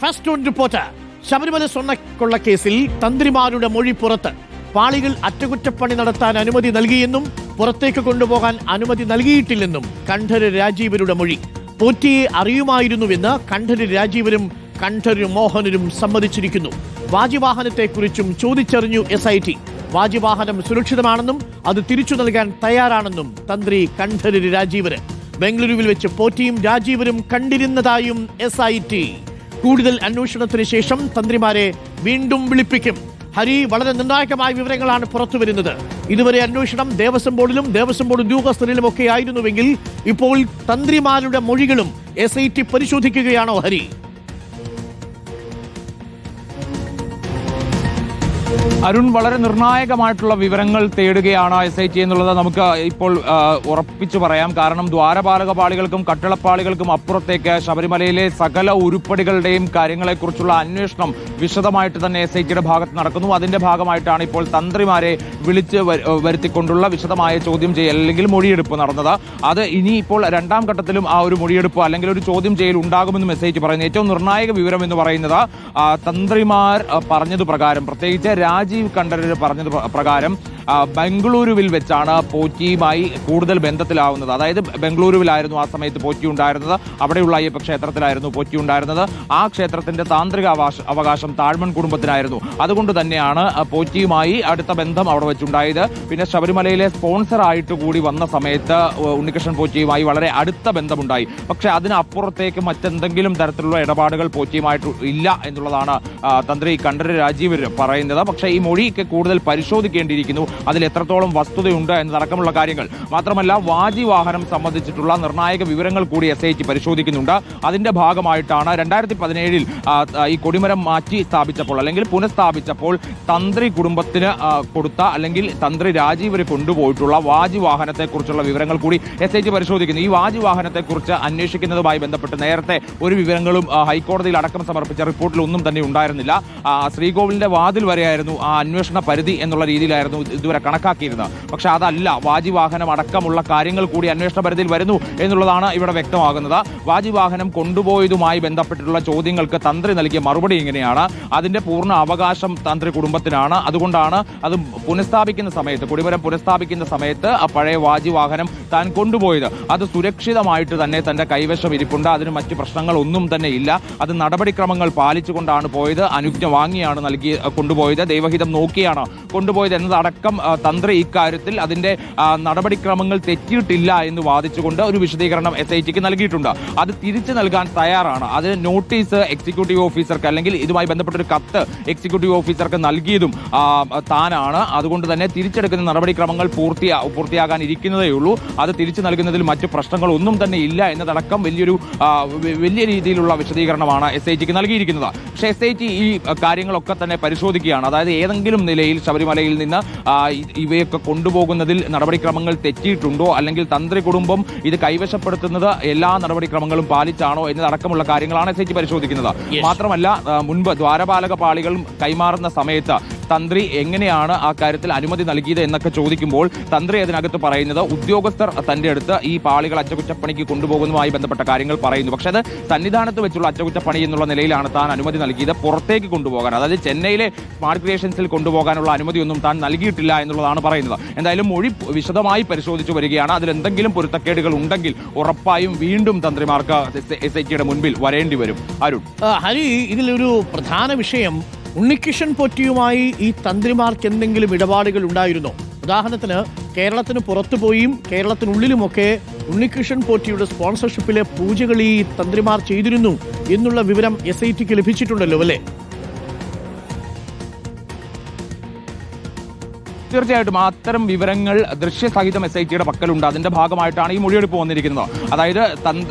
First on reporter. Sabarimala സ്വർണ്ണക്കൊള്ള കേസിൽ തന്ത്രിമാരുടെ മൊഴി പുറത്ത്. പാളികൾ അറ്റകുറ്റപ്പണി നടത്താൻ അനുമതി നൽകിയെന്നും പുറത്തേക്ക് കൊണ്ടുപോകാൻ അനുമതി നൽകിയിട്ടില്ലെന്നും കണ്ഠര് രാജീവരുടെ മൊഴി. പോറ്റിയെ അറിയുമായിരുന്നുവെന്ന് കണ്ഠര് രാജീവരും കണ്ഠര് മോഹനരും സമ്മതിച്ചിരിക്കുന്നു. വാജിവാഹനത്തെക്കുറിച്ചും ചോദിച്ചറിഞ്ഞു SIT. വാജിവാഹനം സുരക്ഷിതമാണെന്നും അത് തിരിച്ചു നൽകാൻ തയ്യാറാണെന്നും തന്ത്രി കണ്ഠര് രാജീവര്. ബംഗളൂരുവിൽ വെച്ച് പോറ്റിയും രാജീവരും കണ്ടിരുന്നതായും SIT. കൂടുതൽ അന്വേഷണത്തിന് ശേഷം തന്ത്രിമാരെ വീണ്ടും വിളിപ്പിക്കും. ഹരി, വളരെ നിർണായകമായ വിവരങ്ങളാണ് പുറത്തുവരുന്നത്. ഇതുവരെ അന്വേഷണം ദേവസ്വം ബോർഡിലും ദേവസ്വം ബോർഡ് ഉദ്യോഗസ്ഥരിലും ഒക്കെ ആയിരുന്നുവെങ്കിൽ ഇപ്പോൾ തന്ത്രിമാരുടെ മൊഴികളും SIT പരിശോധിക്കുകയാണോ ഹരി? അരുൺ, വളരെ നിർണായകമായിട്ടുള്ള വിവരങ്ങൾ തേടുകയാണ് SIT എന്നുള്ളത് നമുക്ക് ഇപ്പോൾ ഉറപ്പിച്ചു പറയാം. കാരണം ദ്വാരപാലക പാളികൾക്കും കട്ടിളപ്പാളികൾക്കും അപ്പുറത്തേക്ക് ശബരിമലയിലെ സകല ഉരുപ്പടികളുടെയും കാര്യങ്ങളെക്കുറിച്ചുള്ള അന്വേഷണം വിശദമായിട്ട് തന്നെ SITയുടെ ഭാഗത്ത് നടക്കുന്നു. അതിന്റെ ഭാഗമായിട്ടാണ് ഇപ്പോൾ തന്ത്രിമാരെ വിളിച്ച് വരുത്തിക്കൊണ്ടുള്ള വിശദമായ ചോദ്യം ചെയ്യൽ അല്ലെങ്കിൽ മൊഴിയെടുപ്പ് നടന്നത്. അത് ഇനിയിപ്പോൾ രണ്ടാം ഘട്ടത്തിലും ആ ഒരു മൊഴിയെടുപ്പ് അല്ലെങ്കിൽ ഒരു ചോദ്യം ചെയ്യൽ ഉണ്ടാകുമെന്നും SIT പറയുന്നു. ഏറ്റവും നിർണായക വിവരം എന്ന് പറയുന്നത് തന്ത്രിമാർ പറഞ്ഞത് പ്രകാരം, പ്രത്യേകിച്ച് രാജീവ് കണ്ഠര് പറഞ്ഞത് പ്രകാരം ബംഗളൂരുവിൽ വെച്ചാണ് പോറ്റിയുമായി കൂടുതൽ ബന്ധത്തിലാവുന്നത്. അതായത് ബംഗളൂരുവിലായിരുന്നു ആ സമയത്ത് പോറ്റി ഉണ്ടായിരുന്നത്. അവിടെയുള്ള അയ്യപ്പ ക്ഷേത്രത്തിലായിരുന്നു പോറ്റി ഉണ്ടായിരുന്നത്. ആ ക്ഷേത്രത്തിന്റെ താന്ത്രിക അവകാശം താഴ്മൺ കുടുംബത്തിനായിരുന്നു. അതുകൊണ്ട് തന്നെയാണ് പോറ്റിയുമായി അടുത്ത ബന്ധം അവിടെ വെച്ചുണ്ടായത്. പിന്നെ ശബരിമലയിലെ സ്പോൺസർ ആയിട്ട് കൂടി വന്ന സമയത്ത് ഉണ്ണികൃഷ്ണൻ പോറ്റിയുമായി വളരെ അടുത്ത ബന്ധമുണ്ടായി. പക്ഷെ അതിനപ്പുറത്തേക്ക് മറ്റെന്തെങ്കിലും തരത്തിലുള്ള ഇടപാടുകൾ പോറ്റിയുമായിട്ട് ഇല്ല എന്നുള്ളതാണ് തന്ത്രി കണ്ഠര് രാജീവര് പറയുന്നത്. പക്ഷേ ഈ മൊഴിക്ക് കൂടുതൽ പരിശോധിക്കേണ്ടിയിരിക്കുന്നു. അതിൽ എത്രത്തോളം വസ്തുതയുണ്ട് എന്നതടക്കമുള്ള കാര്യങ്ങൾ. മാത്രമല്ല, വാജിവാഹനം സംബന്ധിച്ചിട്ടുള്ള നിർണായക വിവരങ്ങൾ കൂടി SIT പരിശോധിക്കുന്നുണ്ട്. അതിന്റെ ഭാഗമായിട്ടാണ് 2017 ഈ കൊടിമരം മാറ്റി സ്ഥാപിച്ചപ്പോൾ അല്ലെങ്കിൽ പുനഃസ്ഥാപിച്ചപ്പോൾ തന്ത്രി കുടുംബത്തിന് കൊടുത്ത അല്ലെങ്കിൽ തന്ത്രി രാജീവര് കൊണ്ടുപോയിട്ടുള്ള വാജിവാഹനത്തെക്കുറിച്ചുള്ള വിവരങ്ങൾ കൂടി SIT പരിശോധിക്കുന്നു. ഈ വാജിവാഹനത്തെക്കുറിച്ച് അന്വേഷിക്കുന്നതുമായി ബന്ധപ്പെട്ട് നേരത്തെ ഒരു വിവരങ്ങളും ഹൈക്കോടതിയിൽ അടക്കം സമർപ്പിച്ച റിപ്പോർട്ടിൽ ഒന്നും തന്നെ ഉണ്ടായിരുന്നില്ല. ശ്രീകോവിലിന്റെ വാതിൽ വരെയായിരുന്നു ആ അന്വേഷണ പരിധി എന്നുള്ള രീതിയിലായിരുന്നു ഇതുവരെ കണക്കാക്കിയിരുന്നത്. പക്ഷെ അതല്ല, വാജിവാഹനം അടക്കമുള്ള കാര്യങ്ങൾ കൂടി അന്വേഷണ പരിധിയിൽ വരുന്നു എന്നുള്ളതാണ് ഇവിടെ വ്യക്തമാകുന്നത്. വാജിവാഹനം കൊണ്ടുപോയതുമായി ബന്ധപ്പെട്ടിട്ടുള്ള ചോദ്യങ്ങൾക്ക് തന്ത്രി നൽകിയ മറുപടി ഇങ്ങനെയാണ്: അതിന്റെ പൂർണ്ണ അവകാശം തന്ത്രി കുടുംബത്തിനാണ്. അതുകൊണ്ടാണ് അത് പുനഃസ്ഥാപിക്കുന്ന സമയത്ത്, കൊടിമരം പുനഃസ്ഥാപിക്കുന്ന സമയത്ത് ആ പഴയ വാജിവാഹനം താൻ കൊണ്ടുപോയത്. അത് സുരക്ഷിതമായിട്ട് തന്നെ തന്റെ കൈവശം ഇരിപ്പുണ്ട്. അതിന് മറ്റ് പ്രശ്നങ്ങളൊന്നും തന്നെ ഇല്ല. അത് നടപടിക്രമങ്ങൾ പാലിച്ചുകൊണ്ടാണ് പോയത്. അനുജ്ഞ വാങ്ങിയാണ് കൊണ്ടുപോയത്. ദൈവഹിതം നോക്കിയാണ് കൊണ്ടുപോയത് എന്നതടക്കം തന്ത്രി ഇക്കാര്യത്തിൽ അതിന്റെ നടപടിക്രമങ്ങൾ തെറ്റിയിട്ടില്ല എന്ന് വാദിച്ചുകൊണ്ട് ഒരു വിശദീകരണം SITക്ക് നൽകിയിട്ടുണ്ട്. അത് തിരിച്ചു നൽകാൻ തയ്യാറാണ്. അതിന് നോട്ടീസ് എക്സിക്യൂട്ടീവ് ഓഫീസർക്ക് അല്ലെങ്കിൽ ഇതുമായി ബന്ധപ്പെട്ട ഒരു കത്ത് എക്സിക്യൂട്ടീവ് ഓഫീസർക്ക് നൽകിയതും താനാണ്. അതുകൊണ്ട് തന്നെ തിരിച്ചെടുക്കുന്ന നടപടിക്രമങ്ങൾ പൂർത്തിയാകാൻ ഇരിക്കുന്നതേ ഉള്ളൂ. അത് തിരിച്ചു നൽകുന്നതിൽ മറ്റു പ്രശ്നങ്ങളൊന്നും തന്നെ ഇല്ല എന്നതടക്കം വലിയ രീതിയിലുള്ള വിശദീകരണമാണ് SITക്ക് നൽകിയിരിക്കുന്നത്. പക്ഷേ SIT ഈ കാര്യങ്ങളൊക്കെ തന്നെ പരിശോധിക്കുകയാണ്. അതായത് ഏതെങ്കിലും നിലയിൽ ശബരിമലയിൽ നിന്ന് ഇവയൊക്കെ കൊണ്ടുപോകുന്നതിൽ നടപടിക്രമങ്ങൾ തെറ്റിയിട്ടുണ്ടോ, അല്ലെങ്കിൽ തന്ത്രി കുടുംബം ഇത് കൈവശപ്പെടുത്തുന്നത് എല്ലാ നടപടിക്രമങ്ങളും പാലിച്ചാണോ എന്നതടക്കമുള്ള കാര്യങ്ങളാണ് SIT പരിശോധിക്കുന്നത്. മാത്രമല്ല, മുൻപ് ദ്വാരപാലക പാളികൾ കൈമാറുന്ന സമയത്ത് തന്ത്രി എങ്ങനെയാണ് ആ കാര്യത്തിൽ അനുമതി നൽകിയത് എന്നൊക്കെ ചോദിക്കുമ്പോൾ തന്ത്രി അതിനകത്ത് പറയുന്നത് ഉദ്യോഗസ്ഥർ തന്റെ അടുത്ത് ഈ പാളികൾ അറ്റകുറ്റപ്പണിക്ക് കൊണ്ടുപോകുന്നതുമായി ബന്ധപ്പെട്ട കാര്യങ്ങൾ പറയുന്നു. പക്ഷെ അത് സന്നിധാനത്ത് വെച്ചുള്ള അറ്റകുറ്റപ്പണി എന്നുള്ള നിലയിലാണ് താൻ അനുമതി നൽകിയത്. പുറത്തേക്ക് കൊണ്ടുപോകാൻ, അതായത് ചെന്നൈയിലെ സ്മാർട്ട് ക്രിയേഷൻസിൽ കൊണ്ടുപോകാനുള്ള അനുമതിയൊന്നും താൻ നൽകിയിട്ടില്ല എന്നുള്ളതാണ് പറയുന്നത്. എന്തായാലും മൊഴി വിശദമായി പരിശോധിച്ചു വരികയാണ്. അതിലെന്തെങ്കിലും പൊരുത്തക്കേടുകൾ ഉണ്ടെങ്കിൽ ഉറപ്പായും വീണ്ടും തന്ത്രിമാർക്ക് SITയുടെ മുൻപിൽ വരേണ്ടി വരും. അരുൺ, ഹരി, ഇതിലൊരു പ്രധാന വിഷയം, ഉണ്ണികൃഷ്ണൻ പോറ്റിയുമായി ഈ തന്ത്രിമാർക്ക് എന്തെങ്കിലും ഇടപാടുകൾ ഉണ്ടായിരുന്നോ? ഉദാഹരണത്തിന്, കേരളത്തിന് പുറത്തുപോയും കേരളത്തിനുള്ളിലുമൊക്കെ ഉണ്ണികൃഷ്ണൻ പോറ്റിയുടെ സ്പോൺസർഷിപ്പിലെ പൂജകൾ ഈ തന്ത്രിമാർ ചെയ്തിരുന്നു എന്നുള്ള വിവരം SITക്ക് ലഭിച്ചിട്ടുണ്ടല്ലോ അല്ലേ? തീർച്ചയായിട്ടും അത്തരം വിവരങ്ങൾ ദൃശ്യസഹിതം SITയുടെ പക്കലുണ്ട്. അതിന്റെ ഭാഗമായിട്ടാണ് ഈ മൊഴിയെടുപ്പ് വന്നിരിക്കുന്നത്. അതായത്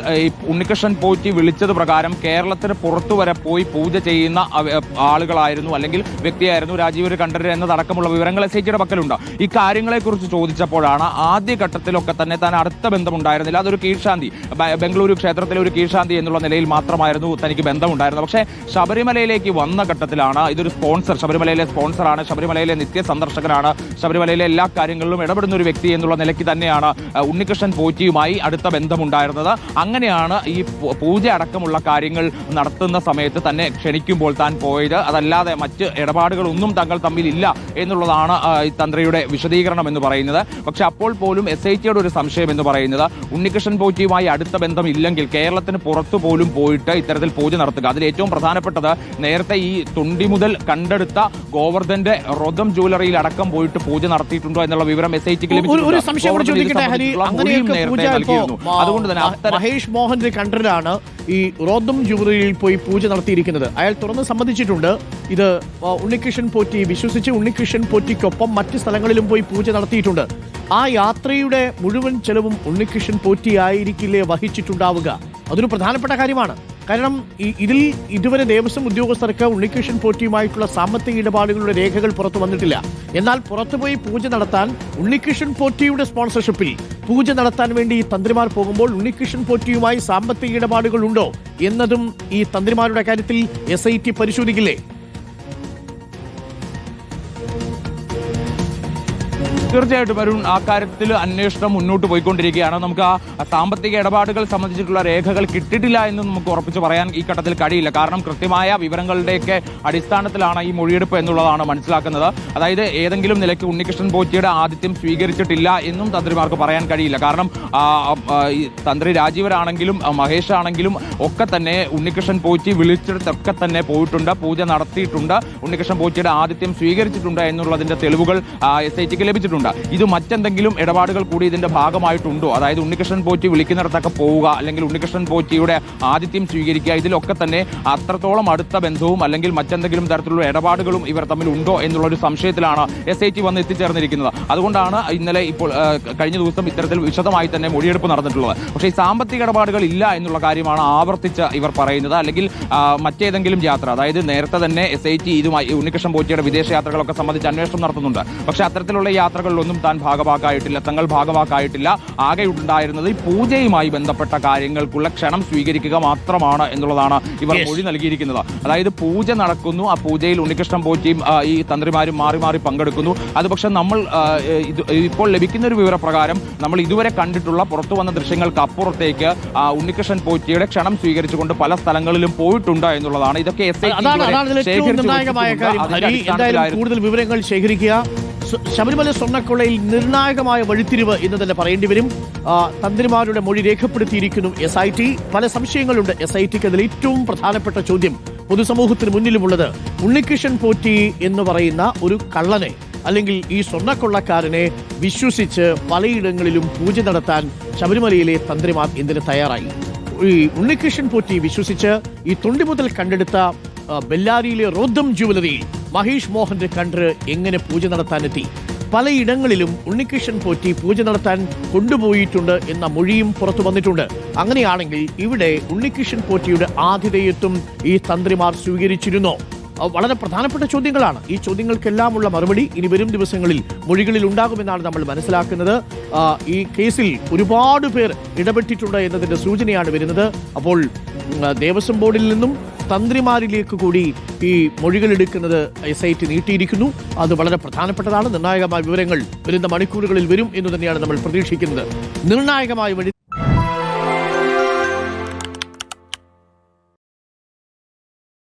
ഉണ്ണികൃഷ്ണൻ പോറ്റി വിളിച്ചത് പ്രകാരം കേരളത്തിന് പുറത്തു വരെ പോയി പൂജ ചെയ്യുന്ന ആളുകളായിരുന്നു അല്ലെങ്കിൽ വ്യക്തിയായിരുന്നു രാജീവര് കണ്ഠര് എന്നതടക്കമുള്ള വിവരങ്ങൾ SITയുടെ പക്കലുണ്ട്. ഈ കാര്യങ്ങളെക്കുറിച്ച് ചോദിച്ചപ്പോഴാണ് ആദ്യഘട്ടത്തിലൊക്കെ തന്നെ താൻ അടുത്ത ബന്ധമുണ്ടായിരുന്നില്ല, അതൊരു കീഴ്ശാന്തി, ബംഗളൂരു ക്ഷേത്രത്തിലെ ഒരു കീഴ്ശാന്തി എന്നുള്ള നിലയിൽ മാത്രമായിരുന്നു തനിക്ക് ബന്ധമുണ്ടായിരുന്നത്. പക്ഷേ ശബരിമലയിലേക്ക് വന്ന ഘട്ടത്തിലാണ് ഇതൊരു സ്പോൺസർ, ശബരിമലയിലെ സ്പോൺസറാണ്, ശബരിമലയിലെ നിത്യ സന്ദർശകനാണ്, ശബരിമലയിലെ എല്ലാ കാര്യങ്ങളിലും ഇടപെടുന്ന ഒരു വ്യക്തി എന്നുള്ള നിലയ്ക്ക് തന്നെയാണ് ഉണ്ണികൃഷ്ണൻ പോറ്റിയുമായി അടുത്ത ബന്ധമുണ്ടായിരുന്നത്. അങ്ങനെയാണ് ഈ പൂജ അടക്കമുള്ള കാര്യങ്ങൾ നടത്തുന്ന സമയത്ത് തന്നെ ക്ഷണിക്കുമ്പോൾ താൻ പോയത്. അതല്ലാതെ മറ്റ് ഇടപാടുകളൊന്നും തങ്ങൾ തമ്മിലില്ല എന്നുള്ളതാണ് ഈ തന്ത്രിയുടെ വിശദീകരണം എന്ന് പറയുന്നത്. പക്ഷെ അപ്പോൾ പോലും SITയുടെ ഒരു സംശയം എന്ന് പറയുന്നത് ഉണ്ണികൃഷ്ണൻ പോറ്റിയുമായി അടുത്ത ബന്ധമില്ലെങ്കിൽ കേരളത്തിന് പുറത്തു പോലും പോയിട്ട് ഇത്തരത്തിൽ പൂജ നടത്തുക. അതിൽ ഏറ്റവും പ്രധാനപ്പെട്ടത് നേരത്തെ ഈ തുണ്ടി മുതൽ കണ്ടെടുത്ത ഗോവർദ്ധന്റെ റോദം ജ്വല്ലറിയിൽ അടക്കം പോയിട്ട് പൂജ നടത്തിയിട്ടുണ്ടോ എന്നുള്ള വിവരം SITക്ക് ലഭിച്ചിട്ടുണ്ട്. അതുകൊണ്ട് തന്നെ മഹേഷ് മോഹന്റെ കണ്ടറിലാണ് ഈ റോദം ജ്വല്ലറിയിൽ പോയി പൂജ നടത്തിയിരിക്കുന്നത്. അയാൾ തുറന്ന് സമ്മതിച്ചിട്ടുണ്ട് ഇത് ഉണ്ണികൃഷ്ണൻ പോറ്റി വിശ്വസിച്ച് ഉണ്ണികൃഷ്ണൻ പോറ്റിക്കൊപ്പം മറ്റ് സ്ഥലങ്ങളിലും പോയി പൂജ നടത്തിയിട്ടുണ്ട്. ആ യാത്രയുടെ മുഴുവൻ ചെലവും ഉണ്ണികൃഷ്ണൻ പോറ്റി ആയിരിക്കില്ലേ വഹിച്ചിട്ടുണ്ടാവുക? അതൊരു പ്രധാനപ്പെട്ട കാര്യമാണ്. കാരണം ഇതിൽ ഇതുവരെ ദേവസ്വം ഉദ്യോഗസ്ഥർക്ക് ഉണ്ണികൃഷ്ണൻ പോറ്റിയുമായിട്ടുള്ള സാമ്പത്തിക ഇടപാടുകളുടെ രേഖകൾ പുറത്തു വന്നിട്ടില്ല. എന്നാൽ പുറത്തുപോയി പൂജ നടത്താൻ ഉണ്ണികൃഷ്ണൻ പോറ്റിയുടെ സ്പോൺസർഷിപ്പിൽ പൂജ നടത്താൻ വേണ്ടി ഈ തന്ത്രിമാർ പോകുമ്പോൾ ഉണ്ണികൃഷ്ണൻ പോറ്റിയുമായി സാമ്പത്തിക ഇടപാടുകൾ ഉണ്ടോ എന്നതും ഈ തന്ത്രിമാരുടെ കാര്യത്തിൽ SIT പരിശോധിക്കില്ലേ? തീർച്ചയായിട്ടും അരുൺ, ആ കാര്യത്തിൽ അന്വേഷണം മുന്നോട്ട് പോയിക്കൊണ്ടിരിക്കുകയാണ്. നമുക്ക് ആ സാമ്പത്തിക ഇടപാടുകൾ സംബന്ധിച്ചിട്ടുള്ള രേഖകൾ കിട്ടിയിട്ടില്ല എന്ന് നമുക്ക് ഉറപ്പിച്ച് പറയാൻ ഈ ഘട്ടത്തിൽ കഴിയില്ല. കാരണം കൃത്യമായ വിവരങ്ങളുടെയൊക്കെ അടിസ്ഥാനത്തിലാണ് ഈ മൊഴിയെടുപ്പ് എന്നുള്ളതാണ് മനസ്സിലാക്കുന്നത്. അതായത് ഏതെങ്കിലും നിലയ്ക്ക് ഉണ്ണികൃഷ്ണൻ പോറ്റിയുടെ ആതിഥ്യം സ്വീകരിച്ചിട്ടില്ല എന്നും തന്ത്രിമാർക്ക് പറയാൻ കഴിയില്ല. കാരണം ഈ തന്ത്രി രാജീവരാണെങ്കിലും മഹേഷ് ആണെങ്കിലും ഒക്കെ തന്നെ ഉണ്ണികൃഷ്ണൻ പോറ്റി വിളിച്ചിടത്തൊക്കെ തന്നെ പോയിട്ടുണ്ട്, പൂജ നടത്തിയിട്ടുണ്ട്, ഉണ്ണികൃഷ്ണൻ പോറ്റിയുടെ ആതിഥ്യം സ്വീകരിച്ചിട്ടുണ്ട് എന്നുള്ളതിന്റെ തെളിവുകൾ SITക്ക് ലഭിച്ചിട്ടുണ്ട്. ഇത് മറ്റെന്തെങ്കിലും ഇടപാടുകൾ കൂടി ഇതിന്റെ ഭാഗമായിട്ടുണ്ടോ? അതായത് ഉണ്ണികൃഷ്ണൻ പോറ്റി വിളിക്കുന്നിടത്തൊക്കെ പോവുക, അല്ലെങ്കിൽ ഉണ്ണികൃഷ്ണൻ പോറ്റിയുടെ ആതിഥ്യം സ്വീകരിക്കുക, ഇതിലൊക്കെ തന്നെ അത്രത്തോളം അടുത്ത ബന്ധവും അല്ലെങ്കിൽ മറ്റെന്തെങ്കിലും തരത്തിലുള്ള ഇടപാടുകളും ഇവർ തമ്മിൽ ഉണ്ടോ എന്നുള്ള ഒരു സംശയത്തിലാണ് SIT വന്ന് എത്തിച്ചേർന്നിരിക്കുന്നത്. അതുകൊണ്ടാണ് ഇന്നലെ ഇപ്പോൾ കഴിഞ്ഞ ദിവസം ഇത്തരത്തിൽ വിശദമായി തന്നെ മൊഴിയെടുപ്പ് നടന്നിട്ടുള്ളത്. പക്ഷേ ഈ സാമ്പത്തിക ഇടപാടുകൾ ഇല്ല എന്നുള്ള കാര്യമാണ് ആവർത്തിച്ച് ഇവർ പറയുന്നത്. അല്ലെങ്കിൽ മറ്റേതെങ്കിലും യാത്ര, അതായത് നേരത്തെ തന്നെ SIT ഇതുമായി ഉണ്ണികൃഷ്ണൻ പോറ്റിയുടെ വിദേശയാത്രകളൊക്കെ സംബന്ധിച്ച് അന്വേഷണം നടത്തുന്നുണ്ട്. പക്ഷേ അത്തരത്തിലുള്ള യാത്രകളിലൊന്നും താൻ ഭാഗവാക്കായിട്ടില്ല, തങ്ങൾ ഭാഗവാക്കായിട്ടില്ല. ആകെ ഉണ്ടായിരുന്നത് ഈ പൂജയുമായി ബന്ധപ്പെട്ട കാര്യങ്ങൾക്കുള്ള ക്ഷണം സ്വീകരിക്കുക മാത്രമാണ് എന്നുള്ളതാണ് ഇവർ മൊഴി നൽകിയിരിക്കുന്നത്. അതായത് പൂജ നടക്കുന്നു, ആ പൂജയിൽ ഉണ്ണികൃഷ്ണൻ പോറ്റിയും ഈ തന്ത്രിമാരും മാറി മാറി പങ്കെടുക്കുന്നു. അത് പക്ഷെ നമ്മൾ ഇപ്പോൾ ലഭിക്കുന്ന ഒരു വിവരപ്രകാരം നമ്മൾ ഇതുവരെ കണ്ടിട്ടുള്ള പുറത്തു വന്ന ദൃശ്യങ്ങൾക്ക് അപ്പുറത്തേക്ക് ഉണ്ണികൃഷ്ണൻ പോറ്റിയുടെ ക്ഷണം സ്വീകരിച്ചുകൊണ്ട് പല സ്ഥലങ്ങളിലും പോയിട്ടുണ്ട് എന്നുള്ളതാണ്. ഇതൊക്കെ കൂടുതൽ വിവരങ്ങൾ ശേഖരിക്കുക. ശബരിമല സ്വർണ്ണക്കൊള്ളയിൽ നിർണായകമായ വഴിത്തിരിവ് എന്ന് തന്നെ പറയേണ്ടി വരും. തന്ത്രിമാരുടെ മൊഴി രേഖപ്പെടുത്തിയിരിക്കുന്നു SIT. പല സംശയങ്ങളുണ്ട് SITക്ക്. അതിൽ ഏറ്റവും പ്രധാനപ്പെട്ട ചോദ്യം പൊതുസമൂഹത്തിന് മുന്നിലുമുള്ളത് ഉണ്ണികൃഷ്ണൻ പോറ്റി എന്ന് പറയുന്ന ഒരു കള്ളനെ അല്ലെങ്കിൽ ഈ സ്വർണ്ണക്കൊള്ളക്കാരനെ വിശ്വസിച്ച് പലയിടങ്ങളിലും പൂജ നടത്താൻ ശബരിമലയിലെ തന്ത്രിമാർ എന്തിന് തയ്യാറായി? ഈ ഉണ്ണികൃഷ്ണൻ പോറ്റി വിശ്വസിച്ച് ഈ തൊണ്ടി മുതൽ കണ്ടെടുത്ത ബെല്ലാരിയിലെ റോദം ജ്വല്ലറിയിൽ മഹേഷ് മോഹന്റെ കണ്ടർ എങ്ങനെ പൂജ നടത്താനെത്തി? പലയിടങ്ങളിലും ഉണ്ണികൃഷ്ണൻ പോറ്റി പൂജ നടത്താൻ കൊണ്ടുപോയിട്ടുണ്ട് എന്ന മൊഴിയും പുറത്തു വന്നിട്ടുണ്ട്. അങ്ങനെയാണെങ്കിൽ ഇവിടെ ഉണ്ണികൃഷ്ണൻ പോറ്റിയുടെ ആതിഥേയത്വം ഈ തന്ത്രിമാർ സ്വീകരിച്ചിരുന്നോ? വളരെ പ്രധാനപ്പെട്ട ചോദ്യങ്ങളാണ്. ഈ ചോദ്യങ്ങൾക്കെല്ലാമുള്ള മറുപടി ഇനി വരും ദിവസങ്ങളിൽ മൊഴികളിൽ ഉണ്ടാകുമെന്നാണ് നമ്മൾ മനസ്സിലാക്കുന്നത്. ഈ കേസിൽ ഒരുപാട് പേർ ഇടപെട്ടിട്ടുണ്ട് എന്നതിന്റെ സൂചനയാണ് വരുന്നത്. അപ്പോൾ ദേവസ്വം ബോർഡിൽ നിന്നും തന്ത്രിമാരിലേക്ക് കൂടി ഈ മൊഴികൾ എടുക്കുന്നത് SIT നീട്ടിയിരിക്കുന്നു. അത് വളരെ പ്രധാനപ്പെട്ടതാണ്. നിർണായകമായ വിവരങ്ങൾ വരുന്ന മണിക്കൂറുകളിൽ വരും എന്ന് തന്നെയാണ് നമ്മൾ പ്രതീക്ഷിക്കുന്നത്. നിർണായകമായ